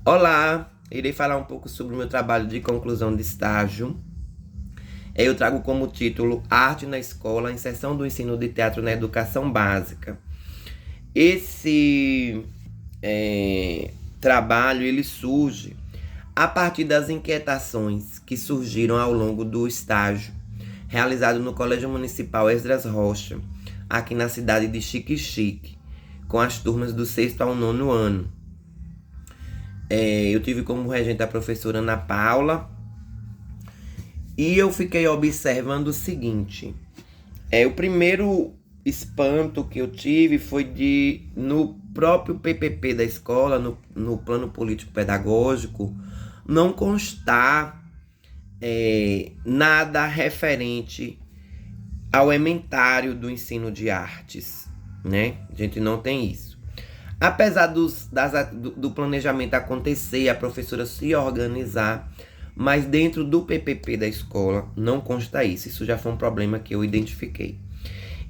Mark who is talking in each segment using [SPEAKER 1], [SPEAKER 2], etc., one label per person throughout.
[SPEAKER 1] Olá, irei falar um pouco sobre o meu trabalho de conclusão de estágio. Eu trago como título Arte na Escola, Inserção do Ensino de Teatro na Educação Básica. Esse trabalho ele surge a partir das inquietações que surgiram ao longo do estágio realizado no Colégio Municipal Esdras Rocha, aqui na cidade de Xique-Xique, com as turmas do 6º ao 9º ano. Eu tive como regente a professora Ana Paula e eu fiquei observando o seguinte. O primeiro espanto que eu tive foi no próprio PPP da escola, no plano político pedagógico, não constar nada referente ao ementário do ensino de artes, né? A gente não tem isso. Apesar do planejamento acontecer, a professora se organizar, mas dentro do PPP da escola não consta isso. Isso já foi um problema que eu identifiquei.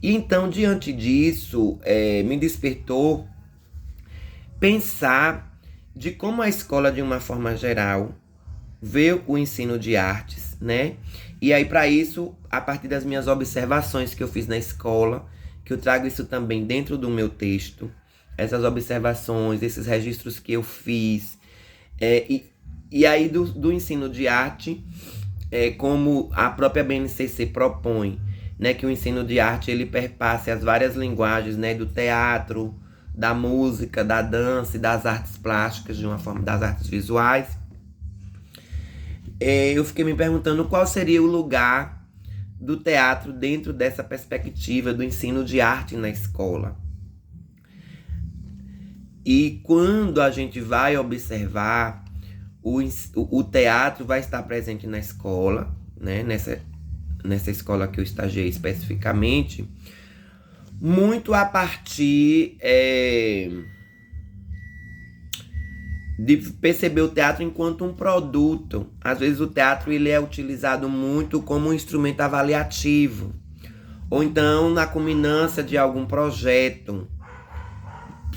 [SPEAKER 1] E então, diante disso, me despertou pensar de como a escola, de uma forma geral, vê o ensino de artes, né? E aí, para isso, a partir das minhas observações que eu fiz na escola, que eu trago isso também dentro do meu texto, essas observações, esses registros que eu fiz, e aí do ensino de arte, como a própria BNCC propõe, né, que o ensino de arte ele perpasse as várias linguagens, né, do teatro, da música, da dança e das artes plásticas, de uma forma, das artes visuais. Eu fiquei me perguntando qual seria o lugar do teatro dentro dessa perspectiva do ensino de arte na escola. E quando a gente vai observar, o teatro vai estar presente na escola, né? Nessa escola que eu estagiei especificamente, muito a partir de perceber o teatro enquanto um produto. Às vezes o teatro ele é utilizado muito como um instrumento avaliativo, ou então na culminância de algum projeto.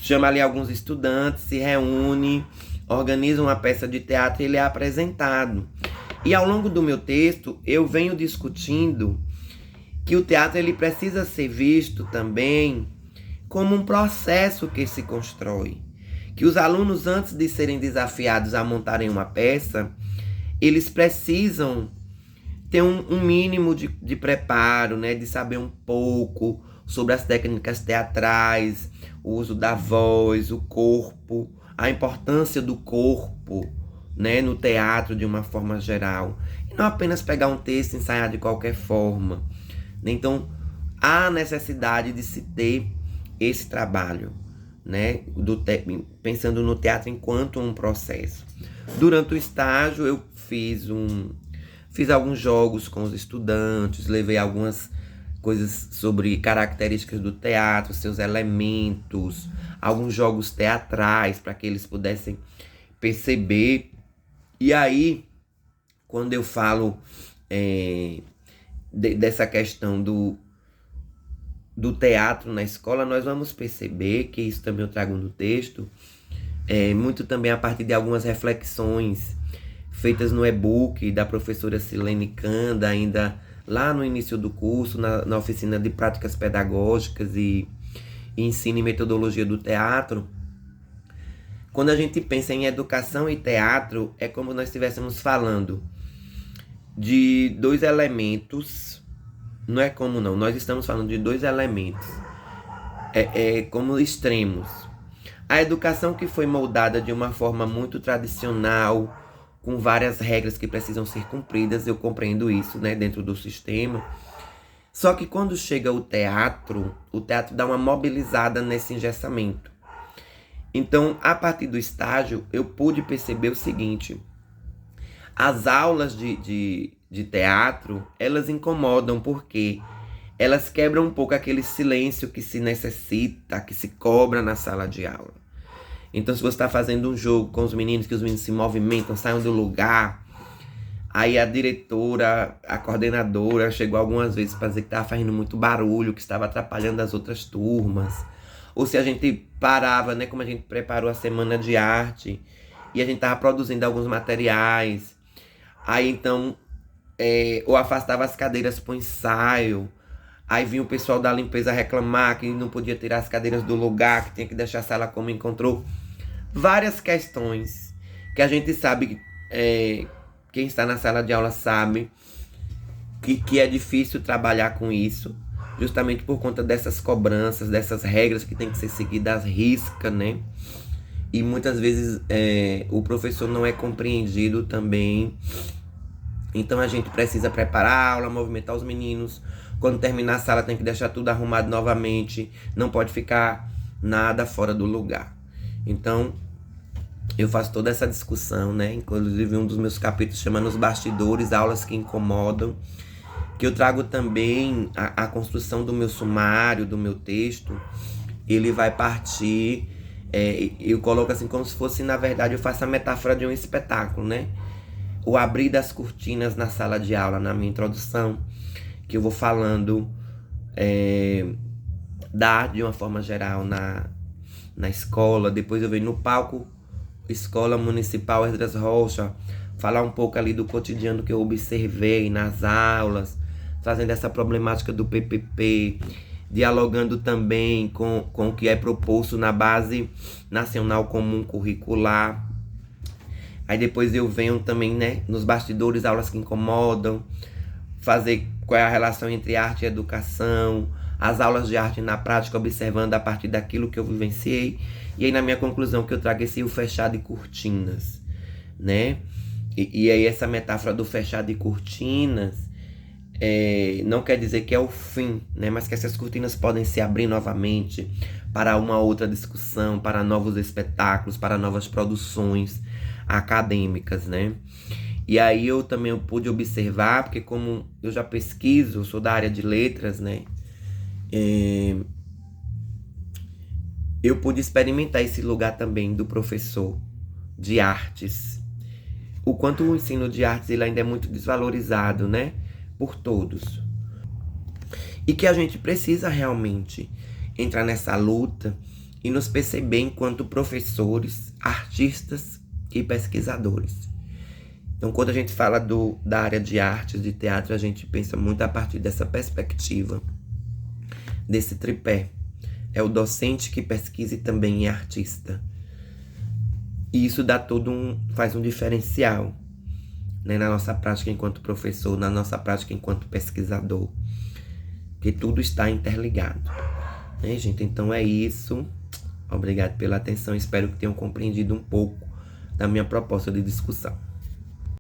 [SPEAKER 1] Chama ali alguns estudantes, se reúne, organiza uma peça de teatro e ele é apresentado. E ao longo do meu texto, eu venho discutindo que o teatro ele precisa ser visto também como um processo que se constrói. Que os alunos, antes de serem desafiados a montarem uma peça, eles precisam ter um mínimo de preparo, né? De saber um pouco sobre as técnicas teatrais, o uso da voz, o corpo, a importância do corpo, né, no teatro de uma forma geral. E não apenas pegar um texto e ensaiar de qualquer forma. Então, há necessidade de se ter esse trabalho, né, pensando no teatro enquanto um processo. Durante o estágio, eu fiz alguns jogos com os estudantes, levei algumas coisas sobre características do teatro, seus elementos, alguns jogos teatrais para que eles pudessem perceber. E aí, quando eu falo dessa questão do teatro na escola, nós vamos perceber que isso também eu trago no texto, muito também a partir de algumas reflexões feitas no e-book da professora Silene Canda, ainda lá no início do curso, na oficina de práticas pedagógicas e ensino e metodologia do teatro. Quando a gente pensa em educação e teatro, é como nós estivéssemos falando de dois elementos. Não é como não, nós estamos falando de dois elementos, como extremos. A educação que foi moldada de uma forma muito tradicional, com várias regras que precisam ser cumpridas, eu compreendo isso, né, dentro do sistema. Só que quando chega o teatro dá uma mobilizada nesse engessamento. Então, a partir do estágio, eu pude perceber o seguinte: as aulas de teatro, elas incomodam porque elas quebram um pouco aquele silêncio que se necessita, que se cobra na sala de aula. Então, se você está fazendo um jogo com os meninos, que os meninos se movimentam, saem do lugar, aí a diretora, a coordenadora chegou algumas vezes para dizer que estava fazendo muito barulho, que estava atrapalhando as outras turmas. Ou se a gente parava, né, como a gente preparou a semana de arte, e a gente tava produzindo alguns materiais. Aí então, eu afastava as cadeiras pro ensaio. Aí vinha o pessoal da limpeza reclamar que não podia tirar as cadeiras do lugar, que tinha que deixar a sala como encontrou. Várias questões que a gente sabe, quem está na sala de aula sabe, que é difícil trabalhar com isso, justamente por conta dessas cobranças, dessas regras que tem que ser seguidas às riscas, né? E muitas vezes o professor não é compreendido também. Então a gente precisa preparar a aula, movimentar os meninos. Quando terminar a sala tem que deixar tudo arrumado novamente. Não pode ficar nada fora do lugar. Então eu faço toda essa discussão, né? Inclusive um dos meus capítulos chama Nos Bastidores, Aulas que Incomodam. Que eu trago também a construção do meu sumário, do meu texto. Ele vai partir, eu coloco assim como se fosse, na verdade, eu faço a metáfora de um espetáculo, né? O abrir das cortinas na sala de aula, na minha introdução, que eu vou falando da arte de uma forma geral na escola. Depois eu venho no palco Escola Municipal Esdras Rocha, falar um pouco ali do cotidiano que eu observei nas aulas, trazendo essa problemática do PPP, dialogando também com o que é proposto na Base Nacional Comum Curricular. Aí depois eu venho também, né, nos bastidores, aulas que incomodam, fazer qual é a relação entre arte e educação, as aulas de arte na prática, observando a partir daquilo que eu vivenciei. E aí na minha conclusão que eu trago esse o fechado de cortinas, né? E aí essa metáfora do fechado de cortinas não quer dizer que é o fim, né? Mas que essas cortinas podem se abrir novamente para uma outra discussão, para novos espetáculos, para novas produções acadêmicas, né? E aí eu também pude observar, porque como eu já pesquiso, eu sou da área de letras, né? Eu pude experimentar esse lugar também do professor de artes. O quanto o ensino de artes ele ainda é muito desvalorizado, né? Por todos. E que a gente precisa realmente entrar nessa luta e nos perceber enquanto professores, artistas e pesquisadores. Então, quando a gente fala da área de artes, de teatro, a gente pensa muito a partir dessa perspectiva, desse tripé. É o docente que pesquisa e também é artista. E isso dá faz um diferencial, né, na nossa prática enquanto professor, na nossa prática enquanto pesquisador. Porque tudo está interligado. Né, gente? Então é isso. Obrigado pela atenção. Espero que tenham compreendido um pouco da minha proposta de discussão.